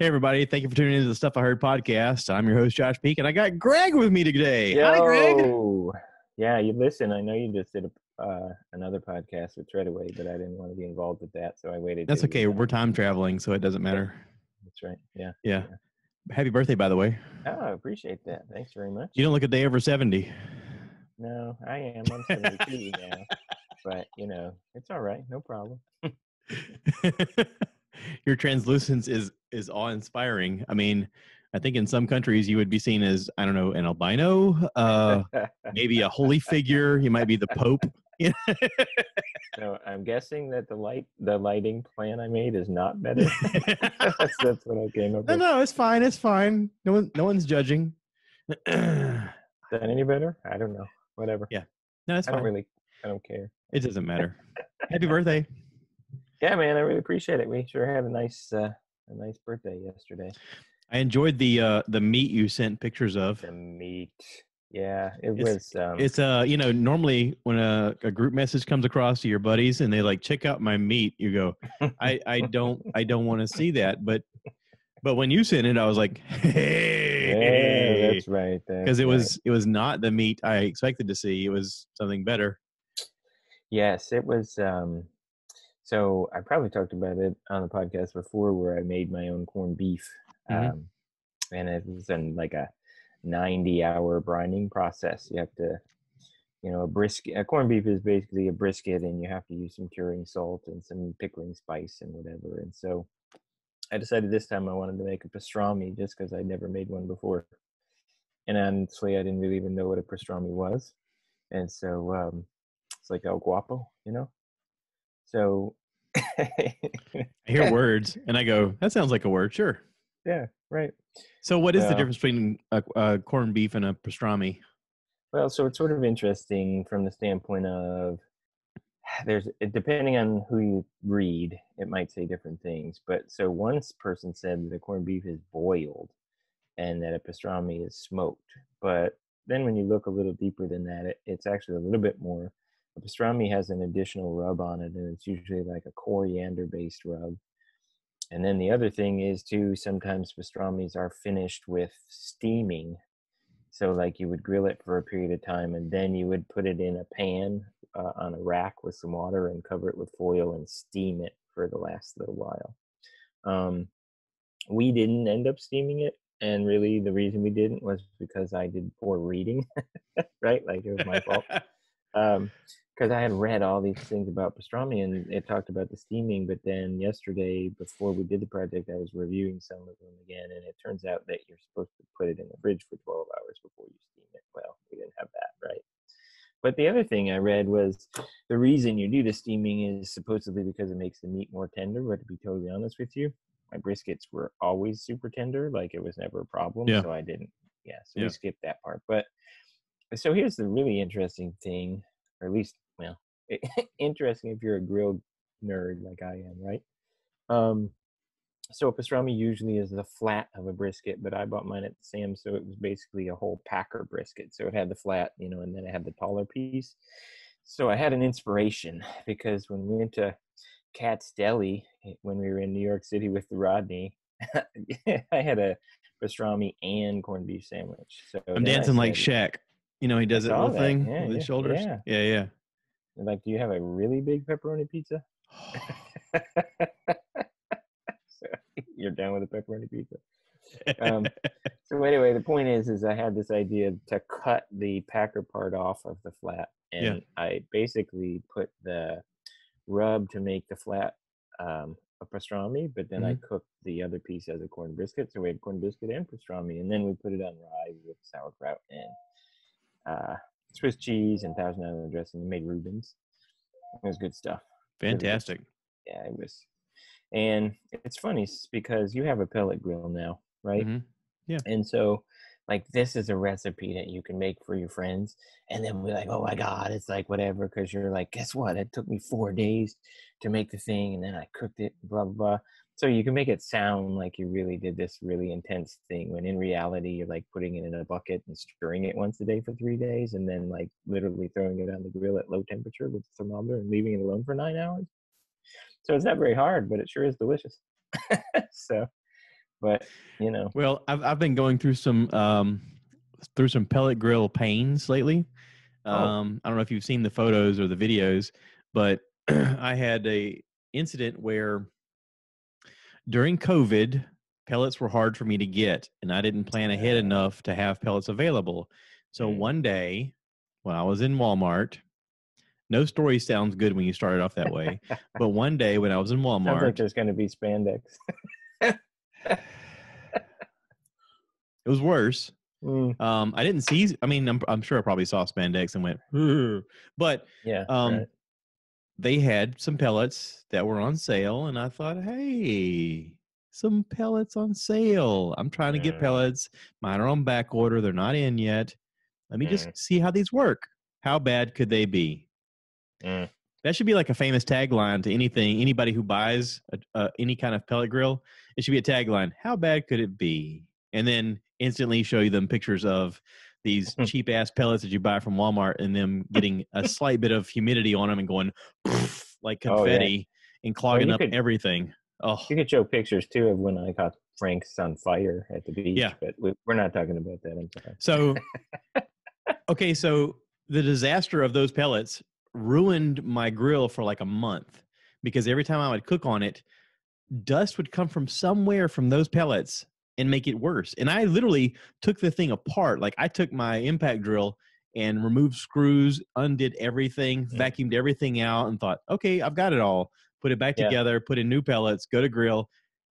Hey, everybody. Thank you for tuning into the Stuff I Heard podcast. I'm your host, Josh Peak, and I got Greg with me today. Yo. Hi, Greg. Yeah, you listen. I know you just did another podcast with Treadaway, but I didn't want to be involved with that, so I waited. That's okay. We're time traveling, so it doesn't matter. That's right. Yeah. Yeah. Happy birthday, by the way. Oh, I appreciate that. Thanks very much. You don't look a day over 70. No, I am. I'm 72 now, but, it's all right. No problem. Your translucence is awe-inspiring. I mean, I think in some countries you would be seen as, I don't know, an albino, maybe a holy figure. You might be the Pope. So I'm guessing that the lighting plan I made is not better. That's what I came up with. No, it's fine. It's fine. No one's judging. Is that any better? I don't know. Whatever. Yeah. No, it's fine. I don't care. It doesn't matter. Happy birthday. Yeah, man, I really appreciate it. We sure had a nice birthday yesterday. I enjoyed the meat you sent pictures of. The meat. Yeah, it's normally when a group message comes across to your buddies and they like, check out my meat, you go, I don't want to see that. But when you sent it, I was like, hey, yeah, that's right. Because it was not the meat I expected to see. It was something better. Yes, it was. So I probably talked about it on the podcast before, where I made my own corned beef, and it was in like a 90-hour brining process. You have to, a corned beef is basically a brisket, and you have to use some curing salt and some pickling spice and whatever. And so I decided this time I wanted to make a pastrami just because I'd never made one before. And honestly, I didn't really even know what a pastrami was. And so it's like El Guapo, So I hear words and I go, that sounds like a word. Sure. Yeah, right. So what is the difference between a corned beef and a pastrami? Well, so it's sort of interesting from the standpoint of depending on who you read, it might say different things. But so one person said that a corned beef is boiled and that a pastrami is smoked. But then when you look a little deeper than that, it's actually a little bit more. A pastrami has an additional rub on it, and it's usually like a coriander-based rub. And then the other thing is, too, sometimes pastramis are finished with steaming. So, like, you would grill it for a period of time, and then you would put it in a pan on a rack with some water and cover it with foil and steam it for the last little while. We didn't end up steaming it, and really the reason we didn't was because I did poor reading, right? Like, it was my fault. Because I had read all these things about pastrami and it talked about the steaming, but then yesterday before we did the project, I was reviewing some of them again, and it turns out that you're supposed to put it in the fridge for 12 hours before you steam it. Well, we didn't have that, right? But the other thing I read was the reason you do the steaming is supposedly because it makes the meat more tender. But to be totally honest with you, my briskets were always super tender. Like, it was never a problem. Yeah. So I didn't. Yeah. So we skipped that part. But so here's the really interesting thing, or at least, interesting if you're a grilled nerd like I am, right? So a pastrami usually is the flat of a brisket, but I bought mine at Sam's, so it was basically a whole packer brisket. So it had the flat, and then it had the taller piece. So I had an inspiration because when we went to Cat's Deli, when we were in New York City with the Rodney, I had a pastrami and corned beef sandwich. So I'm dancing like Shaq. He does that little thing with his shoulders. Yeah. Like, do you have a really big pepperoni pizza? So you're down with a pepperoni pizza. So anyway, the point is I had this idea to cut the packer part off of the flat, and I basically put the rub to make the flat a pastrami, but then I cooked the other piece as a corned brisket. So we had corned biscuit and pastrami, and then we put it on rye with sauerkraut and Swiss cheese and Thousand Island dressing. We made Reubens. It was good stuff. Fantastic. Really yeah, it was. And it's funny because you have a pellet grill now, right? Mm-hmm. Yeah. And so, like, this is a recipe that you can make for your friends. And then we're like, oh my God, it's like whatever. Because you're like, guess what? It took me 4 days to make the thing. And then I cooked it, blah, blah, blah. So you can make it sound like you really did this really intense thing, when in reality, you're like putting it in a bucket and stirring it once a day for 3 days, and then like literally throwing it on the grill at low temperature with the thermometer and leaving it alone for 9 hours. So it's not very hard, but it sure is delicious. So But Well, I've been going through some pellet grill pains lately. I don't know if you've seen the photos or the videos, but I had a incident where during COVID, pellets were hard for me to get, and I didn't plan ahead enough to have pellets available. So one day when I was in Walmart, no story sounds good when you start it off that way, but one day when I was in Walmart, sounds like there's going to be spandex. it was worse. I didn't see. I mean, I'm sure I probably saw spandex and went, but Yeah, right. They had some pellets that were on sale, and I thought, hey, some pellets on sale. I'm trying to get pellets. Mine are on back order. They're not in yet. Let me just see how these work. How bad could they be? That should be like a famous tagline to anybody who buys any kind of pellet grill. It should be a tagline. How bad could it be? And then instantly show you them pictures of these cheap ass pellets that you buy from Walmart and them getting a slight bit of humidity on them and going like confetti and clogging up everything. Oh, you could show pictures too of when I caught Frank's on fire at the beach. Yeah, but we're not talking about that. I'm sorry. So, okay, so the disaster of those pellets ruined my grill for like a month because every time I would cook on it, dust would come from somewhere from those pellets and make it worse. And I literally took the thing apart. Like I took my impact drill and removed screws, undid everything, vacuumed everything out, and thought, okay, I've got it all. Put it back together, put in new pellets, go to grill,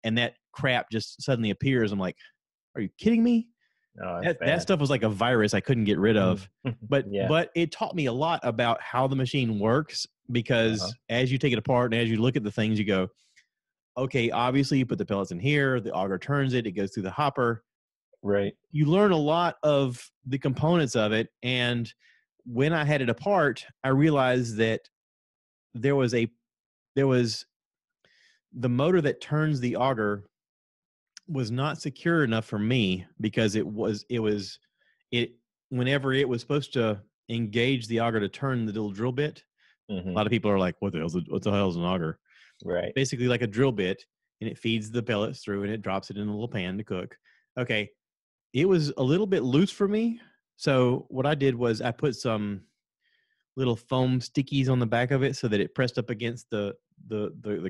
and that crap just suddenly appears. I'm like, are you kidding me? No, that stuff was like a virus I couldn't get rid of. But it taught me a lot about how the machine works because as you take it apart and as you look at the things, you go, okay, obviously you put the pellets in here, the auger turns it, it goes through the hopper. Right. You learn a lot of the components of it. And when I had it apart, I realized that there was the motor that turns the auger was not secure enough for me because whenever it was supposed to engage the auger to turn the little drill bit, a lot of people are like, what the hell is an auger? Right. Basically like a drill bit, and it feeds the pellets through and it drops it in a little pan to cook. Okay. It was a little bit loose for me. So what I did was I put some little foam stickies on the back of it so that it pressed up against the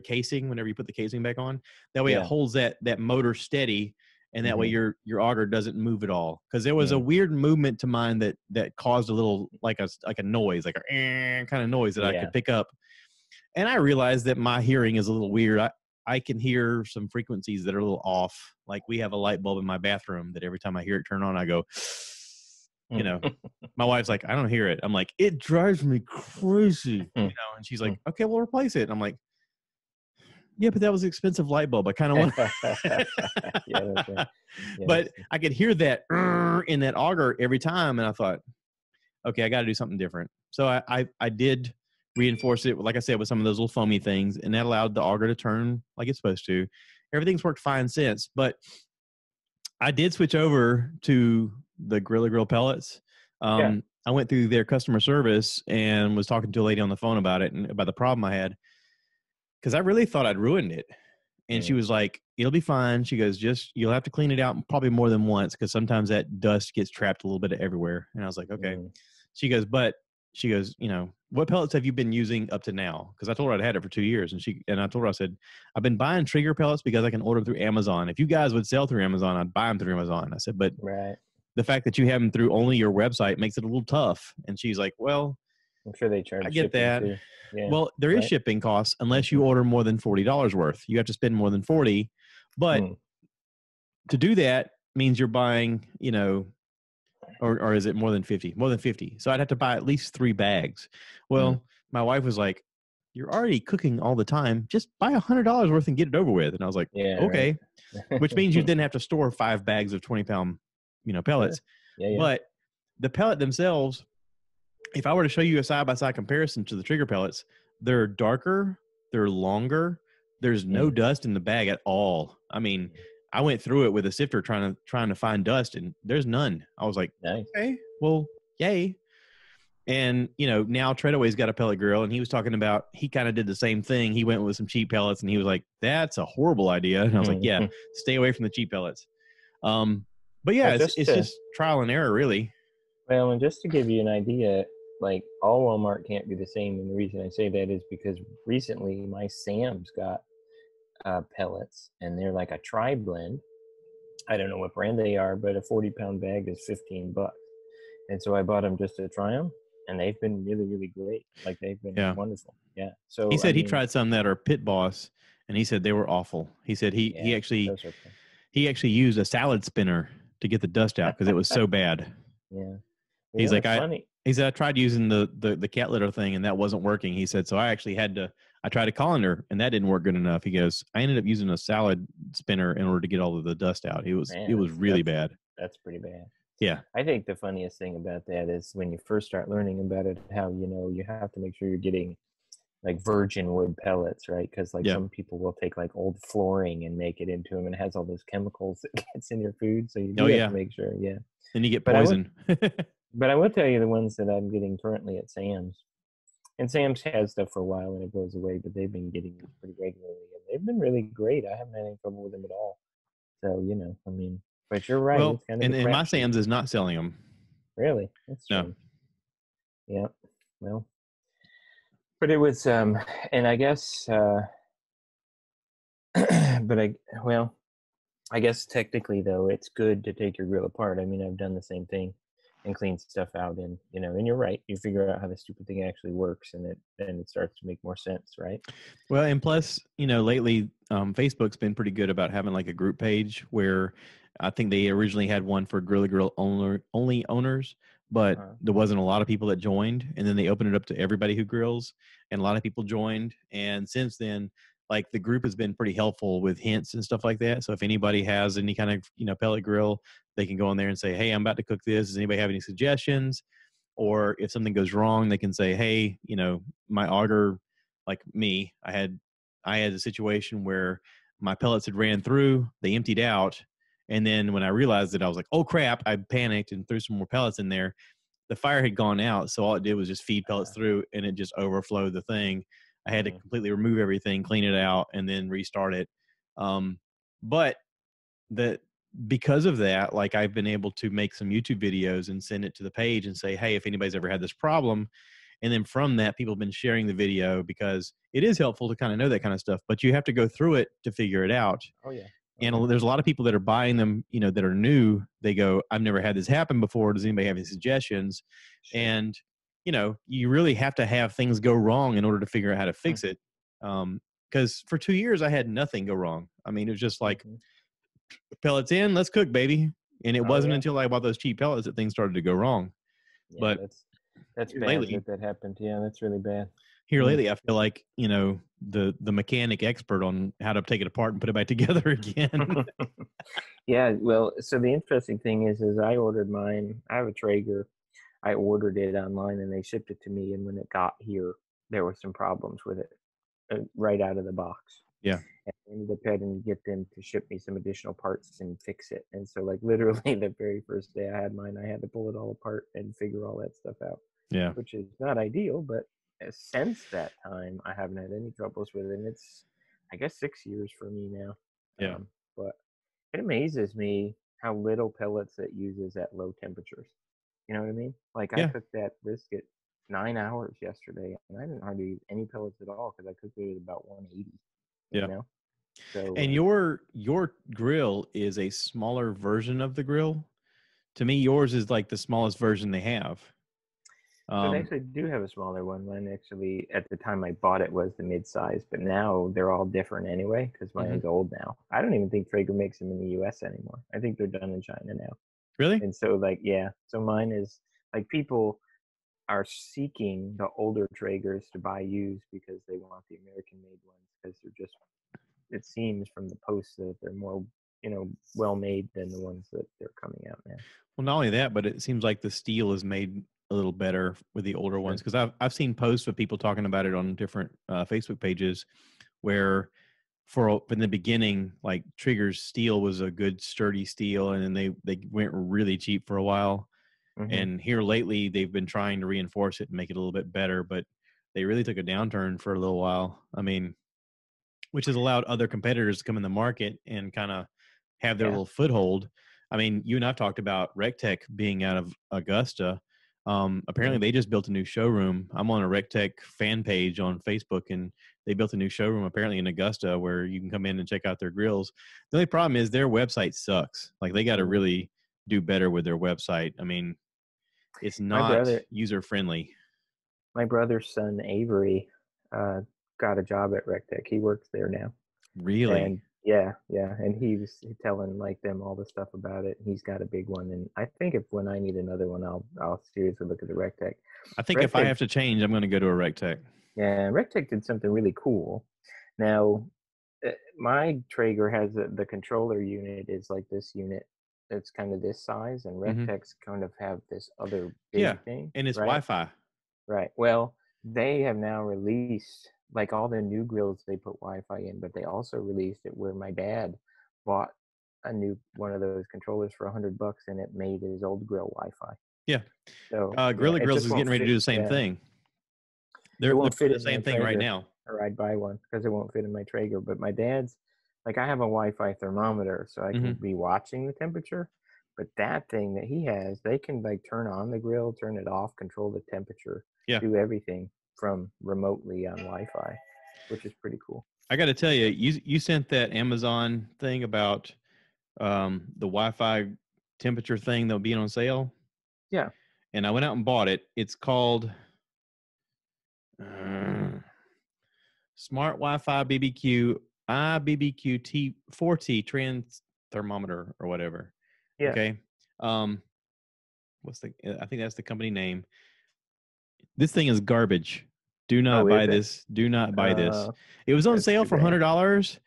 casing whenever you put the casing back on. That way it holds that motor steady, and that way your auger doesn't move at all. Because there was a weird movement to mine that caused a little like a noise, like a kind of noise that I could pick up. And I realized that my hearing is a little weird. I can hear some frequencies that are a little off. Like we have a light bulb in my bathroom that every time I hear it turn on, I go, my wife's like, I don't hear it. I'm like, it drives me crazy, and she's like, okay, we'll replace it. And I'm like, yeah, but that was an expensive light bulb. I kind of want that's right. But I could hear that in that auger every time. And I thought, okay, I got to do something different. So I did reinforce it, like I said, with some of those little foamy things, and that allowed the auger to turn like it's supposed to. Everything's worked fine since, but I did switch over to the Gorilla Grill pellets. I went through their customer service and was talking to a lady on the phone about it and about the problem I had, because I really thought I'd ruined it. And she was like, it'll be fine. She goes, you'll have to clean it out probably more than once because sometimes that dust gets trapped a little bit everywhere. And I was like, okay. She goes, what pellets have you been using up to now? Because I told her I'd had it for 2 years. And I told her, I said, I've been buying Trigger pellets because I can order them through Amazon. If you guys would sell through Amazon, I'd buy them through Amazon. I said, but the fact that you have them through only your website makes it a little tough. And she's like, well, I'm sure they charge. I get that. Yeah, well, there is shipping costs unless you order more than $40 worth. You have to spend more than 40. But to do that means you're buying, or is it more than 50? More than 50. So I'd have to buy at least 3 bags. Well, my wife was like, you're already cooking all the time. Just buy $100 worth and get it over with. And I was like, okay. Right. Which means you then have to store 5 bags of 20-pound, pellets. But the pellet themselves, if I were to show you a side-by-side comparison to the Trigger pellets, they're darker, they're longer. There's no dust in the bag at all. I mean, I went through it with a sifter trying to find dust, and there's none. I was like, okay, well, yay. And, now Treadaway's got a pellet grill, and he was talking about, he kind of did the same thing. He went with some cheap pellets, and he was like, that's a horrible idea. And I was like, yeah, stay away from the cheap pellets. But yeah, Well, it's just trial and error, really. Well, and just to give you an idea, like all Walmart can't be the same. And the reason I say that is because recently my Sam's got pellets, and they're like a tri-blend. I don't know what brand they are, but a 40-pound bag is $15. And so I bought them just to try them, and they've been really, really great. Like they've been wonderful. Yeah. So he said he tried some that are Pit Boss, and he said they were awful. He said he actually used a salad spinner to get the dust out because it was so bad. Yeah. He's like, he said, I tried using the cat litter thing, and that wasn't working. He said, so I actually I tried a colander, and that didn't work good enough. He goes, I ended up using a salad spinner in order to get all of the dust out. It was really bad. That's pretty bad. Yeah. I think the funniest thing about that is when you first start learning about it, how, you have to make sure you're getting like virgin wood pellets, right? Because some people will take like old flooring and make it into them, and it has all those chemicals that gets in your food. So you do have to make sure. Yeah. Then you get poison. But I will tell you the ones that I'm getting currently at Sam's. And Sam's has stuff for a while and it goes away, but they've been getting them pretty regularly. And they've been really great. I haven't had any trouble with them at all. So, but you're right. Well, it's kind of and my Sam's is not selling them. Really? That's true. No. Yeah. Well, but it was, and I guess, I guess technically though, it's good to take your grill apart. I mean, I've done the same thing and clean stuff out, and and you're right, you figure out how the stupid thing actually works, and it starts to make more sense, right? Well, and plus, lately Facebook's been pretty good about having like a group page where I think they originally had one for Grill only owners, but there wasn't a lot of people that joined, and then they opened it up to everybody who grills, and a lot of people joined, and since then, like, the group has been pretty helpful with hints and stuff like that. So if anybody has any kind of pellet grill, they can go in there and say, hey, I'm about to cook this. Does anybody have any suggestions? Or if something goes wrong, they can say, hey, my auger, like me, I had a situation where my pellets had ran through, they emptied out. And then when I realized it, I was like, oh crap, I panicked and threw some more pellets in there. The fire had gone out. So all it did was just feed pellets through, and it just overflowed the thing. I had to completely remove everything, clean it out, and then restart it. But because of that, like, I've been able to make some YouTube videos and send it to the page and say, hey, if anybody's ever had this problem. And then from that, people have been sharing the video because it is helpful to kind of know that kind of stuff, but you have to go through it to figure it out. Oh, yeah. And there's a lot of people that are buying them, that are new. They go, I've never had this happen before. Does anybody have any suggestions? Sure. And you really have to have things go wrong in order to figure out how to fix it. Because for 2 years, I had nothing go wrong. I mean, it was just like, pellets in, let's cook, baby. And it wasn't until I bought those cheap pellets that things started to go wrong. Yeah, but that's bad lately, that happened. Yeah, that's really bad. Here lately, I feel like, the mechanic expert on how to take it apart and put it back together again. Yeah, well, so the interesting thing is I ordered mine. I have a Traeger. I ordered it online and they shipped it to me. And when it got here, there were some problems with it right out of the box. Yeah. And I ended up having to get them to ship me some additional parts and fix it. And so, like, literally the very first day I had mine, I had to pull it all apart and figure all that stuff out. Yeah. Which is not ideal, but since that time, I haven't had any troubles with it. And it's, I guess, 6 years for me now. Yeah. But it amazes me how little pellets it uses at low temperatures. You know what I mean? Like, I cooked that brisket 9 hours yesterday, and I didn't hardly use any pellets at all because I cooked it at about 180. Yeah. You know? So, and your grill is a smaller version of the grill. To me, yours is like the smallest version they have. So they actually do have a smaller one. Mine actually, at the time I bought it, was the mid-size, but now they're all different anyway because mine's old now. I don't even think Traeger makes them in the U.S. anymore. I think they're done in China now. Really? And so, like, yeah. So mine is, like, people are seeking the older Traegers to buy used because they want the American-made ones because they're just, it seems from the posts that they're more, well-made than the ones that they're coming out now. Well, not only that, but it seems like the steel is made a little better with the older ones, because I've seen posts of people talking about it on different Facebook pages where in the beginning, like, Trigger's steel was a good sturdy steel, and then they went really cheap for a while, And here lately, they've been trying to reinforce it and make it a little bit better, but they really took a downturn for a little while. I mean, which has allowed other competitors to come in the market and kind of have their little foothold. I mean, you and I've talked about RecTech being out of Augusta. Apparently, they just built a new showroom. I'm on a RecTech fan page on Facebook, and they built a new showroom apparently in Augusta where you can come in and check out their grills. The only problem is their website sucks. Like, they got to really do better with their website. I mean, it's not user friendly. My brother's son Avery got a job at RecTech. He works there now. Really? And yeah, and he was telling like them all the stuff about it. He's got a big one, and I think when I need another one, I'll seriously look at the RecTech. I think if I have to change, I'm going to go to a RecTech. Yeah, RecTech did something really cool. Now, my Traeger has the controller unit is like this unit. It's kind of this size, and RecTech's kind of have this other big thing. And it's Wi-Fi. Right. Well, they have now released, like all the new grills, they put Wi-Fi in, but they also released it where my dad bought a new one of those controllers for $100, and it made his old grill Wi-Fi. Yeah. So Gorilla Grills is getting ready to do the same thing. They're doing the same thing right now. Or I'd buy one because it won't fit in my Traeger. But my dad's, like, I have a Wi-Fi thermometer, so I can be watching the temperature. But that thing that he has, they can like turn on the grill, turn it off, control the temperature, do everything from remotely on Wi-Fi, which is pretty cool. I got to tell you, you sent that Amazon thing about the Wi-Fi temperature thing that'll be on sale. Yeah. And I went out and bought it. It's called Smart Wi-Fi BBQ IBBQ T4T trans thermometer or whatever. Yeah. Okay. I think that's the company name. This thing is garbage. Do not buy this. Do not buy this. It was on sale for $100.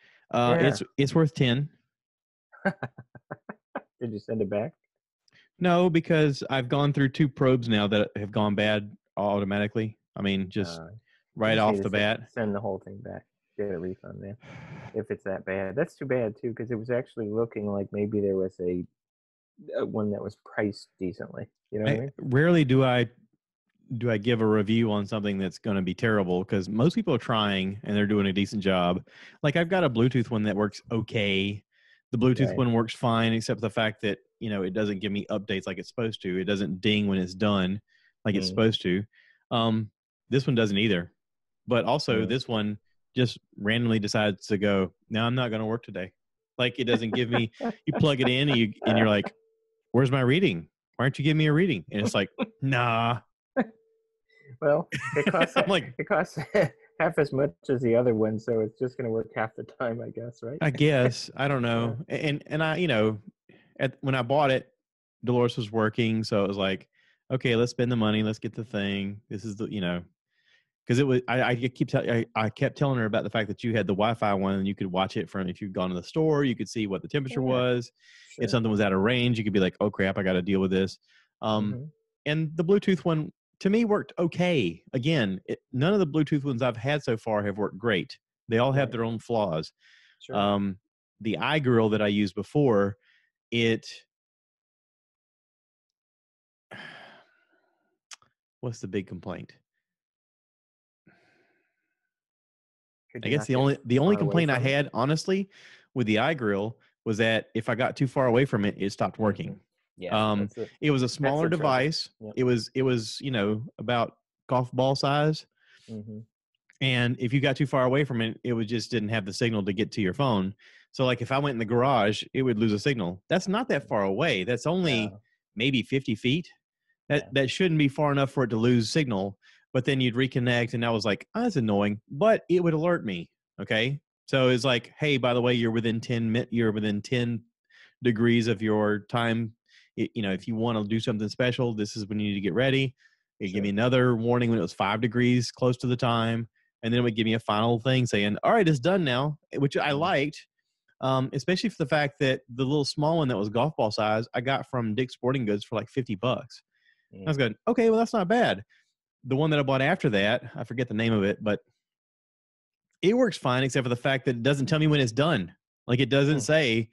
It's worth $10. Did you send it back? No, because I've gone through 2 probes now that have gone bad automatically. I mean, just right off the bat. Send the whole thing back. Get a refund, man. If it's that bad. That's too bad, too, because it was actually looking like maybe there was a one that was priced decently. You know what I mean? Rarely do I give a review on something that's going to be terrible, because most people are trying and they're doing a decent job. Like, I've got a Bluetooth one that works okay. The Bluetooth one works fine, except the fact that, it doesn't give me updates like it's supposed to. It doesn't ding when it's done like it's supposed to. This one doesn't either. But also this one just randomly decides to go, no, I'm not going to work today. Like, it doesn't give me, you plug it in and you're like, where's my reading? Why aren't you giving me a reading? And it's like, nah. Well, it costs half as much as the other one, so it's just going to work half the time, I guess, right? I guess. I don't know. And I, when I bought it, Dolores was working, so it was like, okay, let's spend the money, let's get the thing. This is the, because it was. I kept telling her about the fact that you had the Wi-Fi one, and you could watch it from, if you'd gone to the store, you could see what the temperature was. Sure. If something was out of range, you could be like, oh crap, I got to deal with this. And the Bluetooth one, to me, worked okay. Again, none of the Bluetooth ones I've had so far have worked great. They all have their own flaws. Sure. The iGrill that I used before, what's the big complaint? I guess the only complaint I had, honestly, with the iGrill was that if I got too far away from it, it stopped working. Yeah, it was a smaller device. Yep. It was about golf ball size. And if you got too far away from it, it just didn't have the signal to get to your phone. So like if I went in the garage, it would lose a signal. That's not that far away. That's only maybe 50 feet. That shouldn't be far enough for it to lose signal. But then you'd reconnect, and I was like, oh, that's annoying. But it would alert me. Okay, so it's like, hey, by the way, you're within 10 degrees of your time. If you want to do something special, this is when you need to get ready. It'd give me another warning when it was 5 degrees close to the time. And then it would give me a final thing saying, all right, it's done now, which I liked, especially for the fact that the little small one that was golf ball size, I got from Dick's Sporting Goods for like $50. I was going, okay, well, that's not bad. The one that I bought after that, I forget the name of it, but it works fine, except for the fact that it doesn't tell me when it's done. Like, it doesn't say,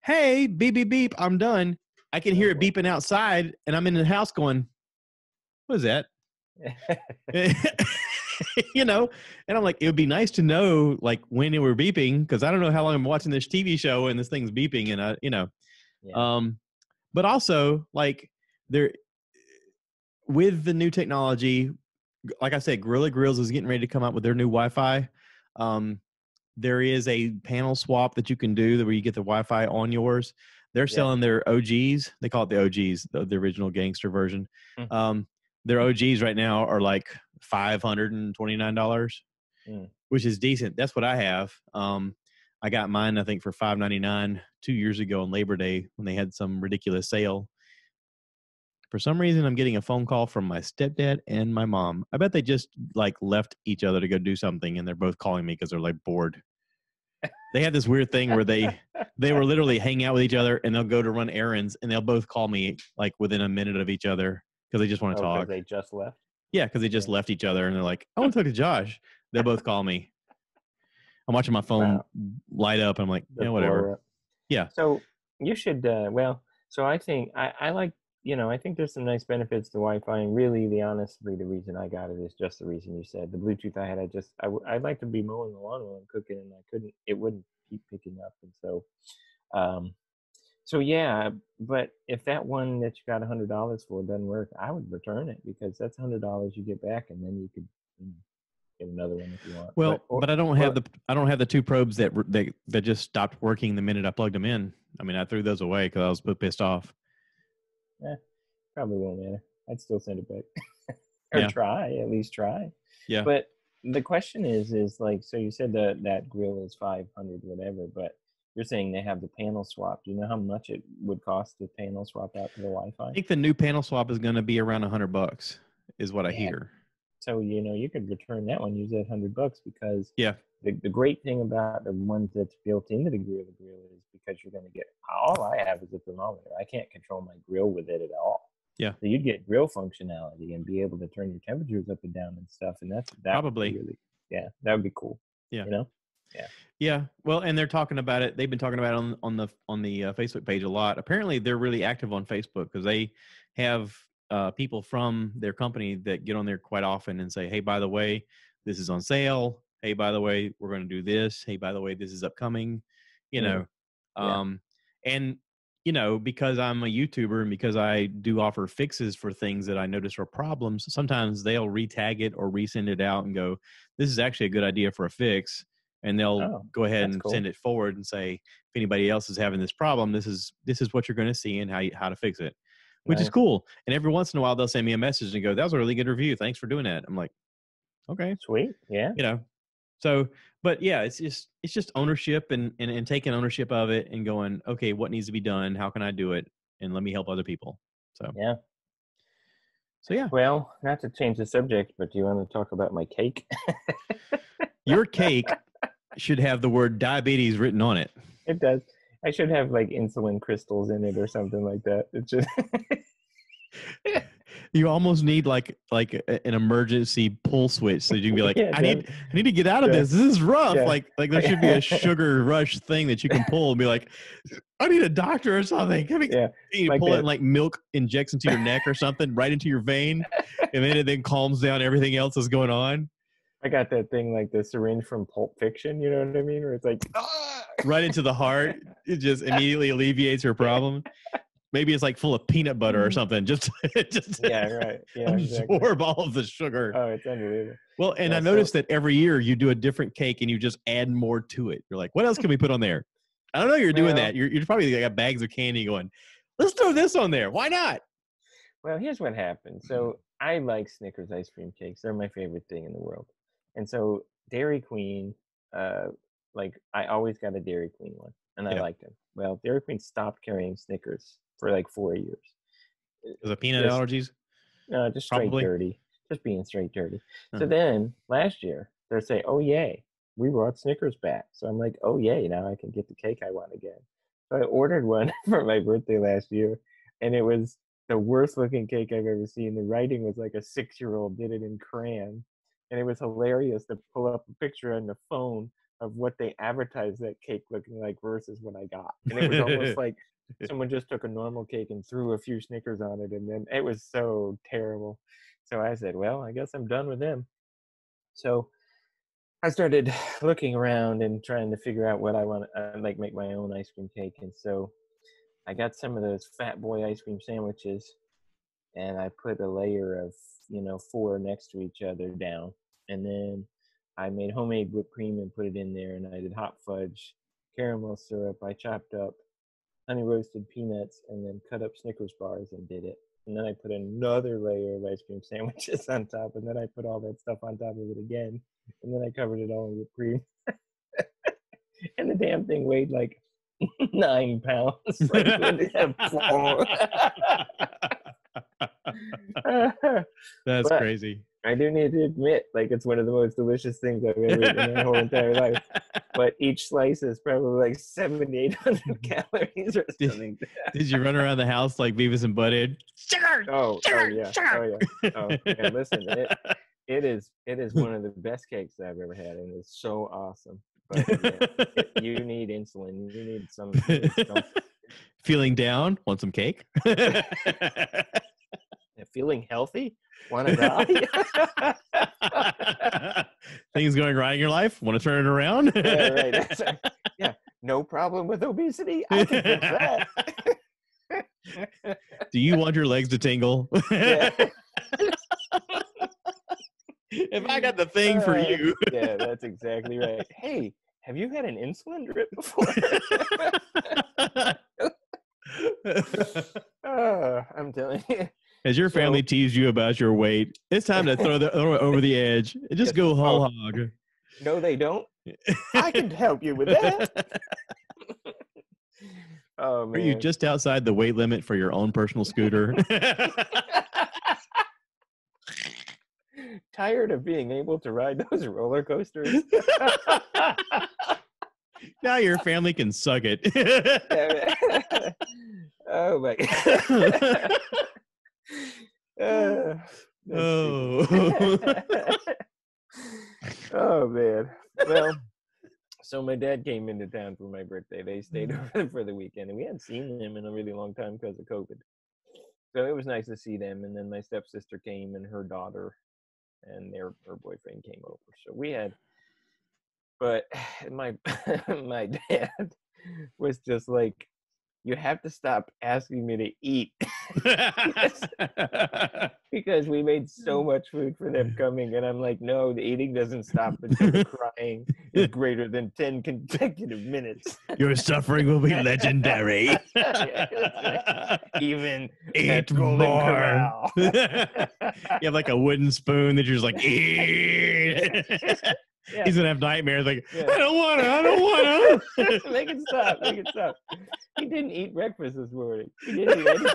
hey, beep, beep, beep, I'm done. I can hear it beeping outside, and I'm in the house going, "What is that?" You know, and I'm like, it would be nice to know like when it were beeping, because I don't know how long I'm watching this TV show and this thing's beeping, and Yeah. but also like there with the new technology, like I said, Gorilla Grills is getting ready to come out with their new Wi-Fi. There is a panel swap that you can do where you get the Wi-Fi on yours. They're Yeah. selling their OGs. They call it the OGs, the original gangster version. Mm. Their OGs right now are like $529, which is decent. That's what I have. I got mine, I think, for $599 2 years ago on Labor Day when they had some ridiculous sale. For some reason, I'm getting a phone call from my stepdad and my mom. I bet they just like left each other to go do something, and they're both calling me because they're like bored. They have this weird thing where they were literally hanging out with each other, and they'll go to run errands, and they'll both call me like within a minute of each other because they just want to talk. Because they just left? Yeah, because they just left each other, and they're like, I want to talk to Josh. They'll both call me. I'm watching my phone light up, and I'm like, yeah, whatever. Yeah. So you should, so I think I like, I think there's some nice benefits to Wi-Fi, and really, honestly, the reason I got it is just the reason you said. The Bluetooth I had, I'd like to be mowing the lawn while I'm cooking, and it wouldn't keep picking up, and so yeah. But if that one that you got $100 for doesn't work, I would return it, because that's $100 you get back, and then you could get another one if you want. Well, but I don't have the two probes that just stopped working the minute I plugged them in. I mean, I threw those away because I was pissed off. Probably won't matter. I'd still send it back. Or at least try. Yeah. But the question is like, so you said that grill is 500 whatever, but you're saying they have the panel swap. Do you know how much it would cost to panel swap out to the Wi-Fi? I think the new panel swap is going to be around $100, is what I hear. So, you could return that one, use that $100, because yeah, the great thing about the ones that's built into the grill is because you're going to get, all I have is a thermometer. I can't control my grill with it at all. Yeah. So you'd get grill functionality and be able to turn your temperatures up and down and stuff. And that probably, really, that would be cool. Yeah. Yeah. Yeah. Well, and they're talking about it. They've been talking about it on the Facebook page a lot. Apparently they're really active on Facebook because they have people from their company that get on there quite often and say, hey, by the way, this is on sale. Hey, by the way, we're going to do this. Hey, by the way, this is upcoming, and, because I'm a YouTuber and because I do offer fixes for things that I notice are problems, sometimes they'll retag it or resend it out and go, this is actually a good idea for a fix. And they'll go ahead and send it forward and say, if anybody else is having this problem, this is what you're going to see and how to fix it, which is cool. And every once in a while, they'll send me a message and go, that was a really good review. Thanks for doing that. I'm like, okay, sweet. Yeah. So, but yeah, it's just ownership and taking ownership of it and going, okay, what needs to be done? How can I do it? And let me help other people. So, yeah. So, yeah. Well, not to change the subject, but do you want to talk about my cake? Your cake should have the word diabetes written on it. It does. I should have like insulin crystals in it or something like that. It's just you almost need like an emergency pull switch so you can be like, I need to get out of this. This is rough. Yeah. Like there should be a sugar rush thing that you can pull and be like, I need a doctor or something. You like pull it and like milk injects into your neck or something right into your vein, and then it then calms down everything else that's going on. I got that thing like the syringe from Pulp Fiction, you know what I mean? Where it's like right into the heart. It just immediately alleviates your problem. Maybe it's like full of peanut butter or something. Just right. Yeah, absorb all of the sugar. Oh, it's unbelievable. Well, and I noticed that every year you do a different cake and you just add more to it. You're like, what else can we put on there? I don't know you're doing that. You're probably got bags of candy going, let's throw this on there. Why not? Well, here's what happened. So I like Snickers ice cream cakes. They're my favorite thing in the world. And so Dairy Queen, like I always got a Dairy Queen one, and I liked them. Well, Dairy Queen stopped carrying Snickers for like 4 years. Is it peanut allergies? No, just straight dirty. Just being straight dirty. So then last year they say, oh yay, we brought Snickers back. So I'm like, oh yay, now I can get the cake I want again. So I ordered one for my birthday last year, and it was the worst looking cake I've ever seen. The writing was like a 6-year-old did it in crayon. And it was hilarious to pull up a picture on the phone of what they advertised that cake looking like versus what I got. And it was almost like Someone just took a normal cake and threw a few Snickers on it, and then it was so terrible. So I said, well, I guess I'm done with them. So I started looking around and trying to figure out what I want to like make my own ice cream cake. And so I got some of those Fat Boy ice cream sandwiches, and I put a layer of, 4 next to each other down. And then I made homemade whipped cream and put it in there, and I did hot fudge, caramel syrup. I chopped up honey roasted peanuts and then cut up Snickers bars and did it. And then I put another layer of ice cream sandwiches on top, and then I put all that stuff on top of it again. And then I covered it all in whipped cream. And the damn thing weighed like 9 pounds. That's But crazy. I do need to admit, like, it's one of the most delicious things I've ever eaten in my whole entire life. But each slice is probably like 700-800 calories or something. Did you run around the house like Beavis and Butthead? Sugar, Oh sugar, yeah, sugar. oh yeah. Listen, it is one of the best cakes I've ever had, and it's so awesome. But yeah, you need insulin. You need some. Feeling down? Want some cake? Feeling healthy? Want to die? Things going right in your life? Want to turn it around? Yeah, right. That's right. Yeah, no problem with obesity. I can fix that. Do you want your legs to tingle? Yeah. If I got the thing for you. Yeah, that's exactly right. Hey, have you had an insulin drip before? I'm telling you. Has your family teased you about your weight? It's time to throw it over the edge. Just go whole hog. No, they don't. I can help you with that. Oh, man. Are you just outside the weight limit for your own personal scooter? Tired of being able to ride those roller coasters? Now your family can suck it. Oh, my God. Oh man. Well, so my dad came into town for my birthday. They stayed over for the weekend, and we hadn't seen them in a really long time because of COVID. So it was nice to see them. And then my stepsister came, and her daughter and her boyfriend came over. So we had, but my my dad was just like, you have to stop asking me to eat. Because we made so much food for them coming, and I'm like, no, the eating doesn't stop until the crying is greater than 10 consecutive minutes. Your suffering will be legendary. Even eat more. You have like a wooden spoon that you're just like, eat. Yeah. He's gonna have nightmares like, yeah. I don't want to. Make it stop. He didn't eat breakfast this morning. He didn't eat anything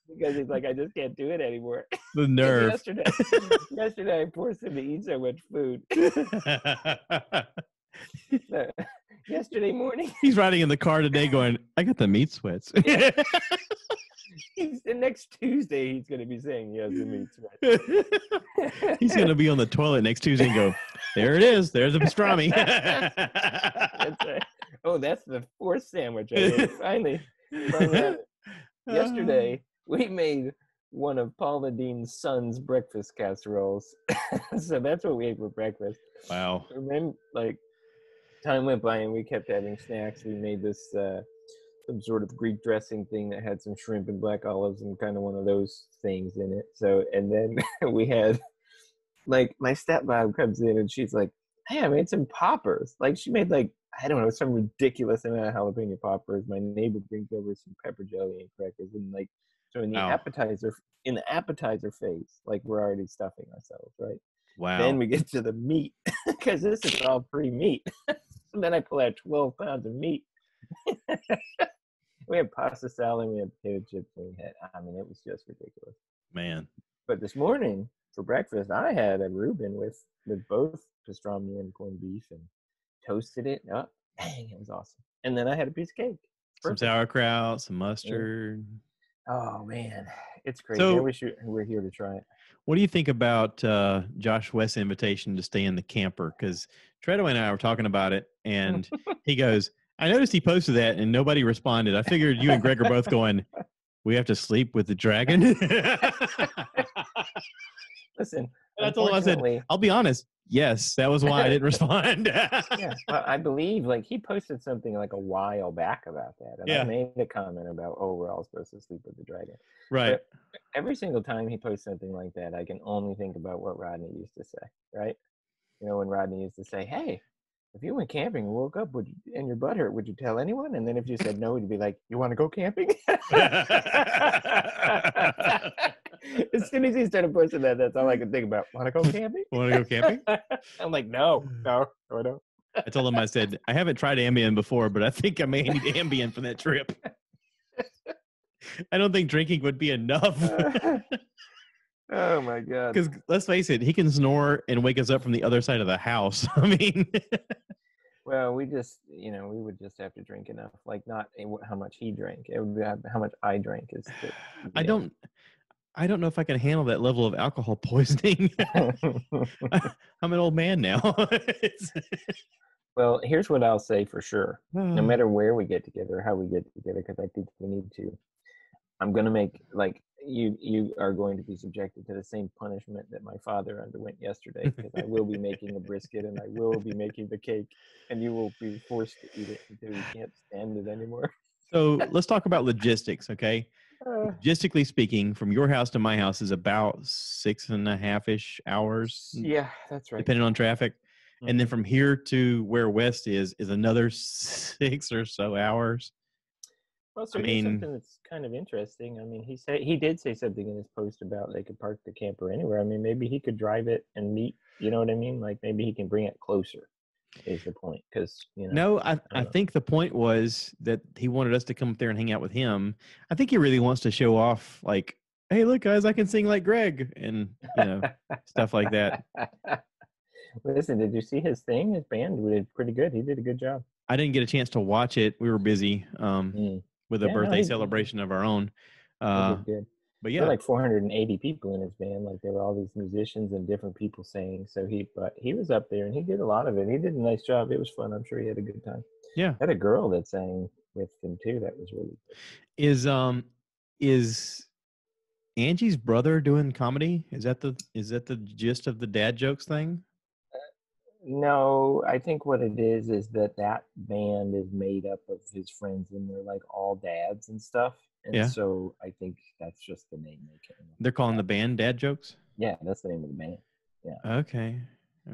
because he's like, I just can't do it anymore. The nerve. Yesterday I forced him to eat so much food. Yesterday morning, he's riding in the car today going, I got the meat sweats. Next Tuesday he's going to be saying he has the meat sweats. He's going to be on the toilet next Tuesday and go, there it is. There's a pastrami. That's right. Oh, that's the 4th sandwich I ate. Finally. Yesterday, we made one of Paula Dean's son's breakfast casseroles. So that's what we ate for breakfast. Wow. Remember, like, time went by and we kept having snacks. We made this some sort of Greek dressing thing that had some shrimp and black olives and kind of one of those things in it. So, and then we had, like, my stepmom comes in and she's like, hey, I made some poppers. Like, she made, like, I don't know, some ridiculous amount of jalapeno poppers. My neighbor brings over some pepper jelly and crackers, and like, so in the appetizer phase, like, we're already stuffing ourselves, right? Wow. Then we get to the meat because this is all pre-meat. So then I pull out 12 pounds of meat. We had pasta salad, we had potato chips, and we had, I mean, it was just ridiculous. Man. But this morning for breakfast, I had a Reuben with both pastrami and corned beef and toasted it. Oh, dang, it was awesome. And then I had a piece of cake. Some sauerkraut, some mustard. Oh, man. It's crazy. So, I wish we're here to try it. What do you think about Josh West's invitation to stay in the camper? Because Treadway and I were talking about it, and he goes, I noticed he posted that and nobody responded. I figured you and Greg are both going, we have to sleep with the dragon. Listen, And I told him, I said, I'll be honest. Yes, that was why I didn't respond. yeah, well, I believe like he posted something like a while back about that, and I made a comment about, oh, we're all supposed to sleep with the dragon. Right. But every single time he posts something like that, I can only think about what Rodney used to say, right? You know, when Rodney used to say, hey, if you went camping and woke up and your butt hurt, would you tell anyone? And then if you said no, he'd be like, you want to go camping? As soon as he started posting that, that's all I could think about. Want to go camping? Want to go camping? I'm like, no, I don't. I told him, I said, I haven't tried Ambien before, but I think I may need Ambien for that trip. I don't think drinking would be enough. Oh, my God. Because let's face it, he can snore and wake us up from the other side of the house. I mean... Well, we just, we would just have to drink enough. Like, not how much he drank. It would be how much I drank. I don't know if I can handle that level of alcohol poisoning. I'm an old man now. Well, here's what I'll say for sure. No matter where we get together, how we get together, because I think we need to, I'm going to make, like, you are going to be subjected to the same punishment that my father underwent yesterday, because I will be making a brisket and I will be making the cake, and you will be forced to eat it until you can't stand it anymore. So let's talk about logistics, okay? Logistically speaking, from your house to my house is about 6.5-ish hours. Yeah, that's right. Depending on traffic. Mm-hmm. And then from here to where West is another 6 or so hours. Well, so here's something that's kind of interesting. I mean, he did say something in his post about they could park the camper anywhere. I mean, maybe he could drive it and meet. You know what I mean? Like maybe he can bring it closer. Is the point? Because No, I think the point was that he wanted us to come up there and hang out with him. I think he really wants to show off, like, hey, look, guys, I can sing like Greg, and stuff like that. Listen, did you see his thing? His band did pretty good. He did a good job. I didn't get a chance to watch it. We were busy. With a birthday celebration of our own. Good. But yeah, there were like 480 people in his band. Like there were all these musicians and different people saying. So he was up there and he did a lot of it. He did a nice job. It was fun. I'm sure he had a good time. Yeah. Had a girl that sang with him too. That was really good. Is Angie's brother doing comedy? Is that the gist of the dad jokes thing? No, I think what it is that band is made up of his friends and they're like all dads and stuff. And so I think that's just the name they came up. They're calling the band Dad Jokes? Yeah, that's the name of the band. Yeah. Okay.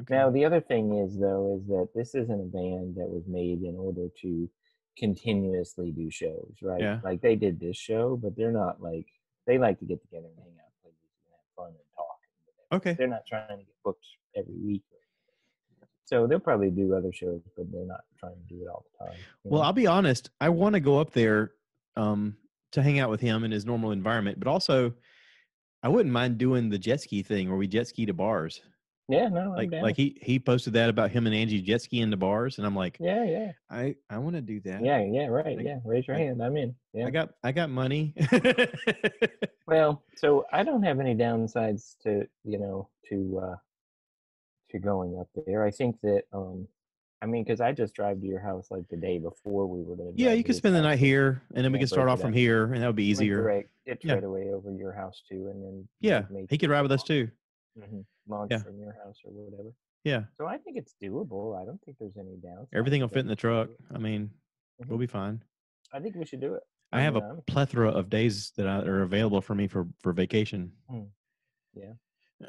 Now, the other thing is that this isn't a band that was made in order to continuously do shows, right? Yeah. Like they did this show, but they're not like, they like to get together and hang out, play music, and have fun and talk. Okay. They're not trying to get booked every week. So they'll probably do other shows, but they're not trying to do it all the time. Well, I'll be honest. I want to go up there to hang out with him in his normal environment, but also I wouldn't mind doing the jet ski thing where we jet ski to bars. Yeah, no, like he posted that about him and Angie jet skiing to bars, and I'm like, yeah. I want to do that. Yeah, right. Raise your hand. I'm in. Yeah. I got money. Well, so I don't have any downsides to going up there. I think that because I just drive to your house like the day before we were going to. Yeah, you can spend the night here, and then we can start off from here, and that would be easier. It's right away over your house too, and then he could ride with us too. Launch from your house or whatever. Yeah. So I think it's doable. I don't think there's any downside. Everything will fit in the truck. I mean, we'll be fine. I think we should do it. I have a plethora of days that are available for me for vacation. Yeah.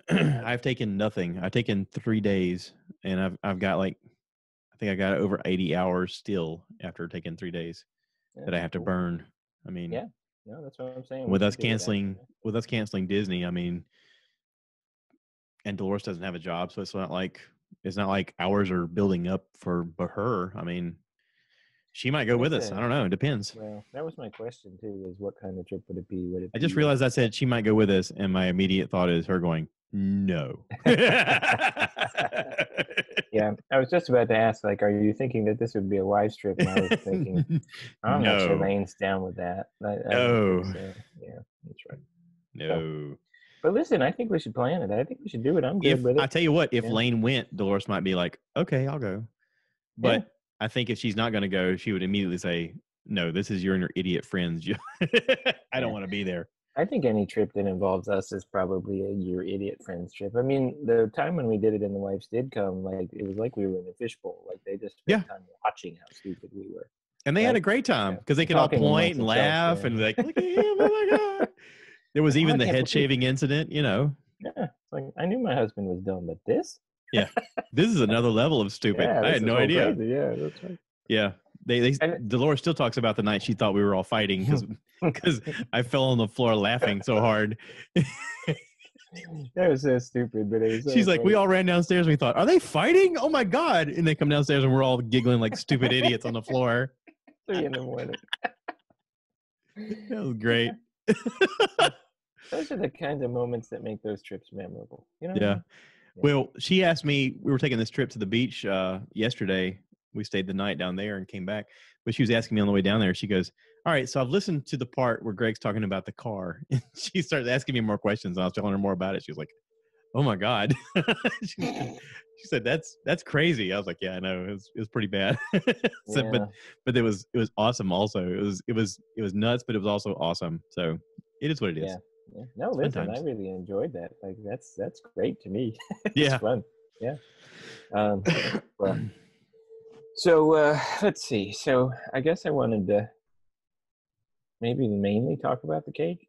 I've taken nothing. I've taken 3 days, and I've got I think I got over 80 hours still after taking 3 days that I have to burn. I mean, yeah, no, that's what I'm saying. With us canceling Disney, I mean, and Dolores doesn't have a job, so it's not like hours are building up for her. I mean, she might go with us. I don't know. It depends. Well, that was my question too: is what kind of trip would it be? I just realized I said she might go with us, and my immediate thought is her going, no. Yeah, I was just about to ask, are you thinking that this would be a wise trip? And I was thinking, I'm not sure Lane's down with that. No. Yeah, that's right. No. So, but listen, I think we should plan it. I think we should do it. I'm good with it. I tell you what, if Lane went, Dolores might be like, okay, I'll go. But I think if she's not going to go, she would immediately say, "No, this is you and your idiot friends. I don't want to be there." I think any trip that involves us is probably a your idiot friends trip. I mean, the time when we did it and the wives did come, like it was like we were in a fishbowl. Like they just spent time watching how stupid we were. And they had a great time because they could all point and laugh and like, look at him, oh my God. There was even the head shaving incident, you know. Yeah, it's like I knew my husband was dumb, but this? Yeah, this is another level of stupid. Yeah, I had no idea. Crazy. Yeah, that's right. Yeah, Dolores still talks about the night she thought we were all fighting because I fell on the floor laughing so hard. That was so stupid, but it was so she's like, funny. we all ran downstairs and we thought, are they fighting? Oh my God. And they come downstairs and we're all giggling like stupid idiots on the floor. 3 a.m. That was great. Those are the kinds of moments that make those trips memorable. You know? Yeah. Well, she asked me, we were taking this trip to the beach yesterday. We stayed the night down there and came back. But she was asking me on the way down there. She goes, all right, so I've listened to the part where Greg's talking about the car. And she started asking me more questions. And I was telling her more about it. She was like, oh my God. she said, that's crazy. I was like, yeah, I know. It was pretty bad. So, yeah. but it was awesome also. It was nuts, but it was also awesome. So it is what it is. Yeah. Yeah. No, listen, I really enjoyed that. Like that's great to me. It's fun. Yeah. Well, so let's see. So I guess I wanted to maybe mainly talk about the cake.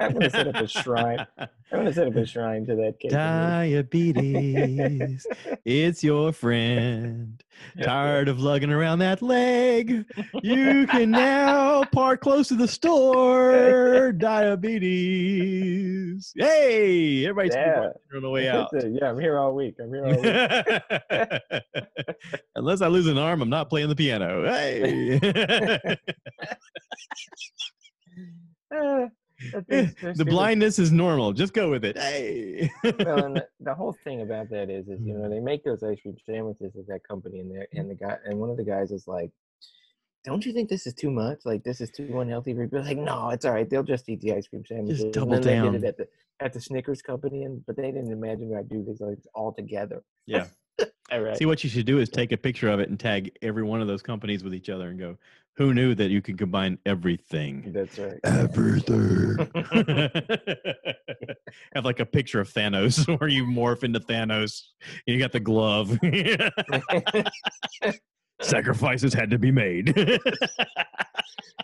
I'm going to set up a shrine. I'm going to set up a shrine to that cake. Diabetes, it's your friend. Tired of lugging around that leg? You can now park close to the store. Diabetes. Hey, everybody's on the way out. Yeah, I'm here all week. Unless I lose an arm, I'm not playing the piano. Hey. The blindness is normal. Just go with it. Hey. Well, and the whole thing about that is you know, they make those ice cream sandwiches at that company, and one of the guys is like, don't you think this is too much? Like this is too unhealthy for people? Like, no, it's all right. They'll just eat the ice cream sandwiches. Just double down. They did it at the Snickers company, but they didn't imagine I'd do this like all together. Yeah. All right. See, what you should do is take a picture of it and tag every one of those companies with each other and go, who knew that you could combine everything? That's right. Everything. Have like a picture of Thanos where you morph into Thanos. You got the glove. Sacrifices had to be made.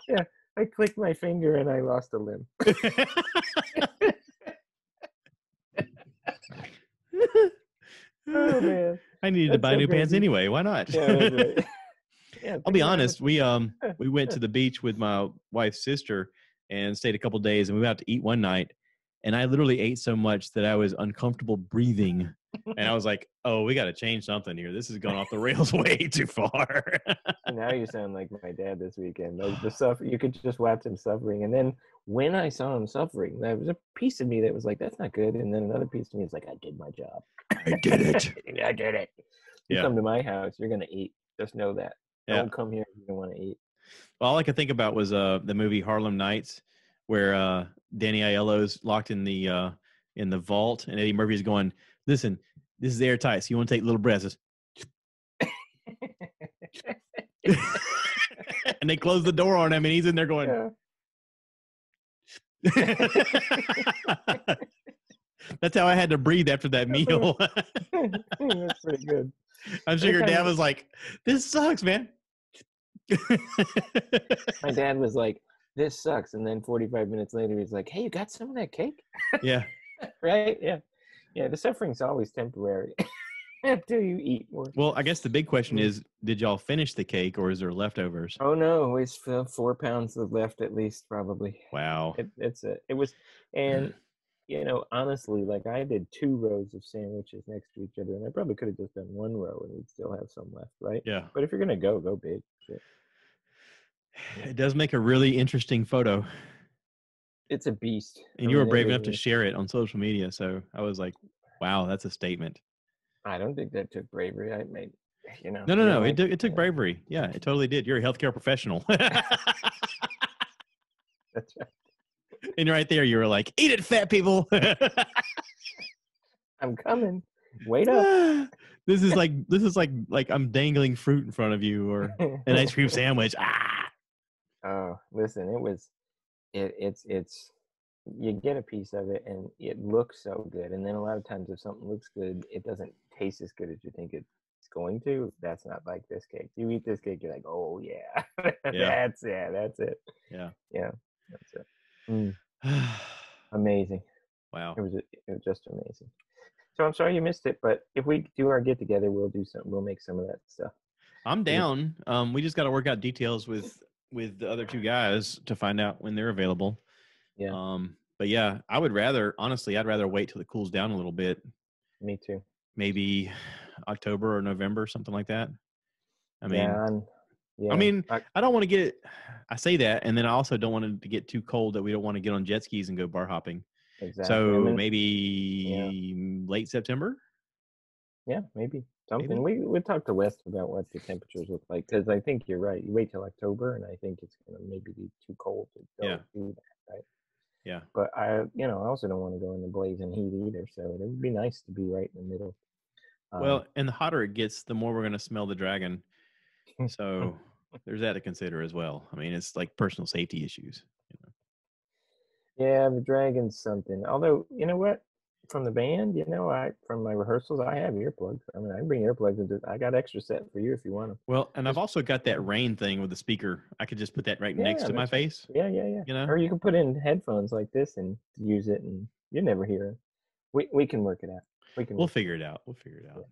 Yeah, I clicked my finger and I lost a limb. Oh man! I needed to buy new pants anyway. Why not? Yeah, that's right. Yeah, I'll be honest. We went to the beach with my wife's sister and stayed a couple days, and we went out to eat one night. And I literally ate so much that I was uncomfortable breathing. And I was like, "Oh, we got to change something here. This is going off the rails way too far." Now you sound like my dad this weekend. Like you could just watch him suffering, and then when I saw him suffering, there was a piece of me that was like, "That's not good," and then another piece of me was like, "I did my job. I did it. I did it." You come to my house, you're gonna eat. Just know that. Don't come here if you don't want to eat. Well, all I could think about was the movie Harlem Nights, where Danny Aiello's locked in the vault, and Eddie Murphy's going, "Listen, this is airtight, so you want to take little breaths." And they close the door on him, and he's in there going. Yeah. That's how I had to breathe after that meal. That's pretty good. I'm sure your dad was like, "This sucks, man." My dad was like, "This sucks," and then 45 minutes later, he's like, "Hey, you got some of that cake?" Yeah. Right? Yeah. Yeah, the suffering's always temporary until you eat more. Well, I guess the big question is, did y'all finish the cake or is there leftovers? Oh, no. It's 4 pounds left at least, probably. Wow. It was, and, you know, honestly, like I did 2 rows of sandwiches next to each other, and I probably could have just done 1 row and we'd still have some left, right? Yeah. But if you're going to go big. It does make a really interesting photo. It's a beast. And you were brave enough to share it on social media. So I was like, wow, that's a statement. I don't think that took bravery. I made, you know. No. It took bravery. Yeah, it totally did. You're a healthcare professional. That's right. And right there, you were like, eat it, fat people. I'm coming. Wait up. This is like I'm dangling fruit in front of you or an ice cream sandwich. Oh, listen, it's you get a piece of it and it looks so good, and then a lot of times if something looks good, it doesn't taste as good as you think it's going to. That's not like this cake. You eat this cake, you're like, oh yeah, that's it. Yeah. That's it. Amazing. Wow. It was just amazing. So I'm sorry you missed it, but if we do our get together, we'll make some of that stuff. I'm down. We just got to work out details with the other two guys to find out when they're available. Yeah. But yeah, I'd rather wait till it cools down a little bit. Me too. Maybe October or November, something like that. I mean, I don't want to get. I say that, and then I also don't want it to get too cold that we don't want to get on jet skis and go bar hopping. Exactly. So maybe late September. Yeah, maybe something. Maybe. We talked to West about what the temperatures look like, because I think you're right. You wait till October, and I think it's gonna maybe be too cold to go do that, right? Yeah. But I also don't want to go in the blazing heat either. So it would be nice to be right in the middle. Well, and the hotter it gets, the more we're going to smell the dragon. So there's that to consider as well. I mean, it's like personal safety issues. Yeah, the dragon's something. Although, you know what? From the band, from my rehearsals, I have earplugs. I mean, I can bring earplugs and I got extra set for you if you want them. Well, and I've also got that rain thing with the speaker. I could just put that right next to my face. Yeah. Or you can put in headphones like this and use it, and you never hear it. We can work it out. We'll figure it out. Yeah.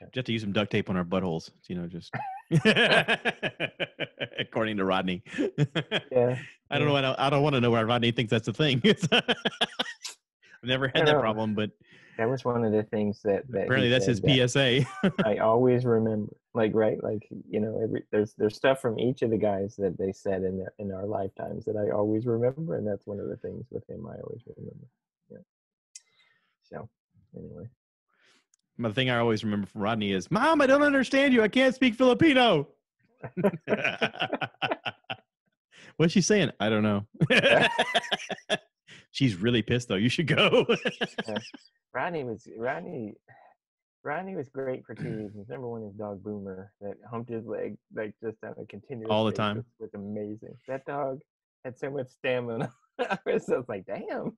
Just have to use some duct tape on our buttholes, just according to Rodney. Yeah. I don't know. I don't want to know why Rodney thinks that's the thing. I've never had that problem, but that was one of the things that apparently that's his PSA. I always remember, there's stuff from each of the guys that they said in our lifetimes that I always remember, and that's one of the things with him I always remember. Yeah. So anyway, the thing I always remember from Rodney is, "Mom, I don't understand you. I can't speak Filipino." What's she saying? I don't know. She's really pissed though. You should go. Rodney was great for 2 reasons. Number one, his dog Boomer that humped his leg like just on a continuous all the basis time. was amazing. That dog had so much stamina. I was like, damn.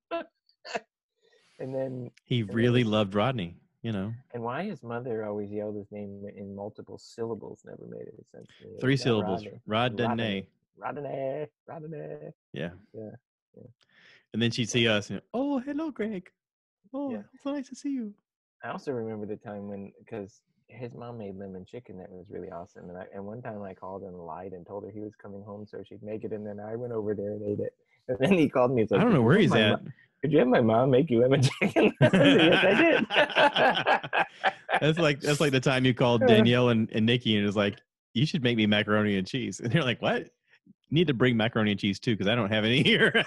And then he really loved Rodney, And why his mother always yelled his name in multiple syllables never made any sense to me. 3 syllables. Rodney. Yeah. And then she'd see us and, oh, hello, Greg. Oh, it's so nice to see you. I also remember the time because his mom made lemon chicken that was really awesome. And one time I called and lied and told her he was coming home so she'd make it. And then I went over there and ate it. And then he called me. I don't know where he's at. Could you have my mom make you lemon chicken? Yes, I did. That's like the time you called Danielle and Nikki and it was like, you should make me macaroni and cheese. And they're like, what? You need to bring macaroni and cheese too, because I don't have any here.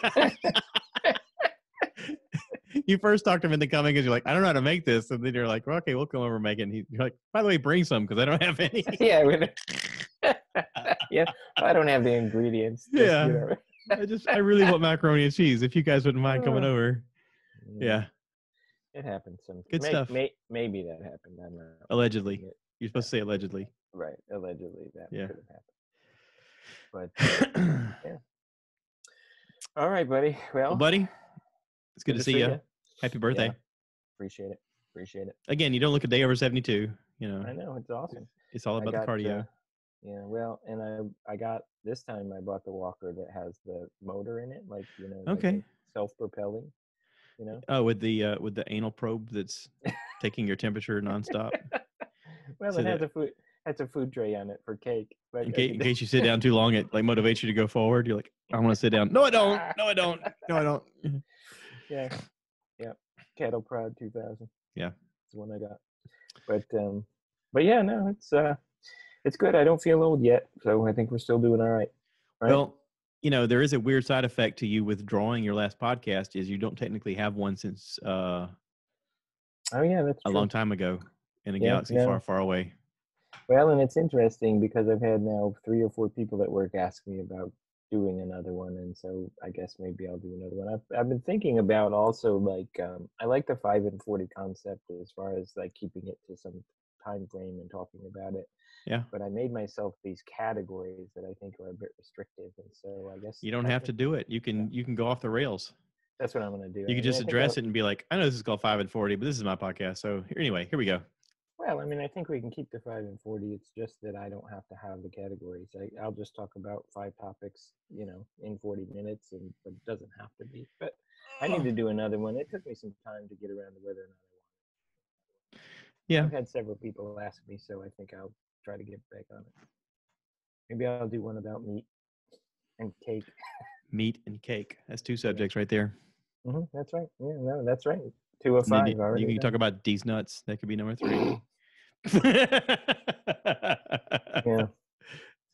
You first talked him into coming because you're like, I don't know how to make this. And then you're like, well, okay, we'll come over and make it. And you're like, by the way, bring some because I don't have any. Yeah. Yeah. I don't have the ingredients. Yeah. I really want macaroni and cheese. If you guys wouldn't mind coming over. Yeah. It happens sometimes. Good stuff. Maybe that happened. I'm not allegedly. You're supposed to say allegedly. Right. Allegedly that could have happened. But yeah. All right, buddy. Well, buddy, it's good to see you. Happy birthday. Yeah. Appreciate it. Again, you don't look a day over 72. I know, it's awesome. It's all about the cardio. Yeah, well, and I got this time I bought the walker that has the motor in it, okay, like self-propelling. Oh, with the anal probe that's taking your temperature nonstop. Well, it has a food tray on it for cake. But in case you sit down too long, it like motivates you to go forward. You're like, I want to sit down. No, I don't. No, I don't. No, I don't. Yeah. Cattle Prod 2000. Yeah, that's the one I got. But yeah, no, it's good. I don't feel old yet, so I think we're still doing all right. Well, there is a weird side effect to you withdrawing your last podcast is you don't technically have one since oh yeah, that's a true. long time ago in a galaxy far, far away. Well, and it's interesting because I've had now 3 or 4 people at work ask me about doing another one, and so I guess maybe I'll do another one. I've been thinking about also like I like the 5 and 40 concept as far as like keeping it to some time frame and talking about it. Yeah. But I made myself these categories that I think are a bit restrictive, and so I guess You don't have to do it. You can go off the rails. that's what I'm going to do. You can just address it and be like, I know this is called 5 and 40, but this is my podcast. So anyway, here we go. Well, I mean, I think we can keep the 5 and 40. It's just that I don't have to have the categories. I'll just talk about 5 topics, in 40 minutes, and but it doesn't have to be. But I need to do another one. It took me some time to get around to whether or not I want it. Yeah. I've had several people ask me, so I think I'll try to get back on it. Maybe I'll do one about meat and cake. Meat and cake. That's 2 subjects right there. That's right. Yeah, no, that's right. 2 of 5 already. You can talk about these nuts. That could be number 3. Yeah.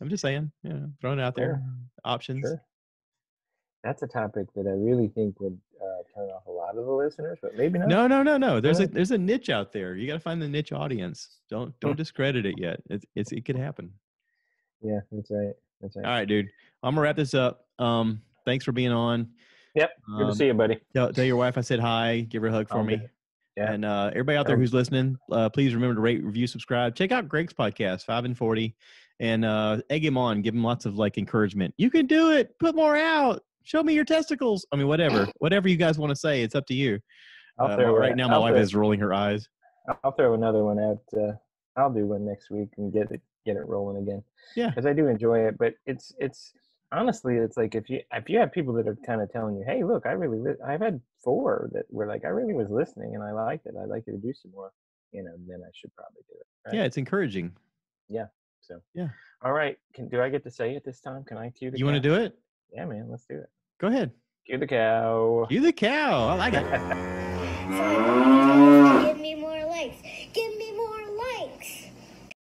I'm just saying, throwing it out there. Options. Sure. That's a topic that I really think would turn off a lot of the listeners, but maybe not. No. There's a niche out there. You got to find the niche audience. Don't discredit it yet. It could happen. Yeah, that's right. All right, dude. I'm gonna wrap this up. Thanks for being on. Yep. Good to see you, buddy. Tell your wife I said hi. Give her a hug for me. Yeah. And everybody out there who's listening, please remember to rate, review, subscribe. Check out Greg's podcast, 5 and 40, and egg him on. Give him lots of encouragement. You can do it. Put more out. Show me your testicles. I mean, whatever you guys want to say. It's up to you. Right now, my wife is rolling her eyes. I'll throw another one out. I'll do one next week and get it rolling again. Yeah, because I do enjoy it. But it's honestly, it's like if you have people that are kind of telling you, hey, look, I've had 4 that were like, I really was listening and I liked it. I'd like you to do some more. Then I should probably do it. Right? Yeah, it's encouraging. Yeah. So yeah. All right. Do I get to say it this time? Can I cue the cow? You want to do it? Yeah, man. Let's do it. Go ahead. Cue the cow. Cue the cow. I like it.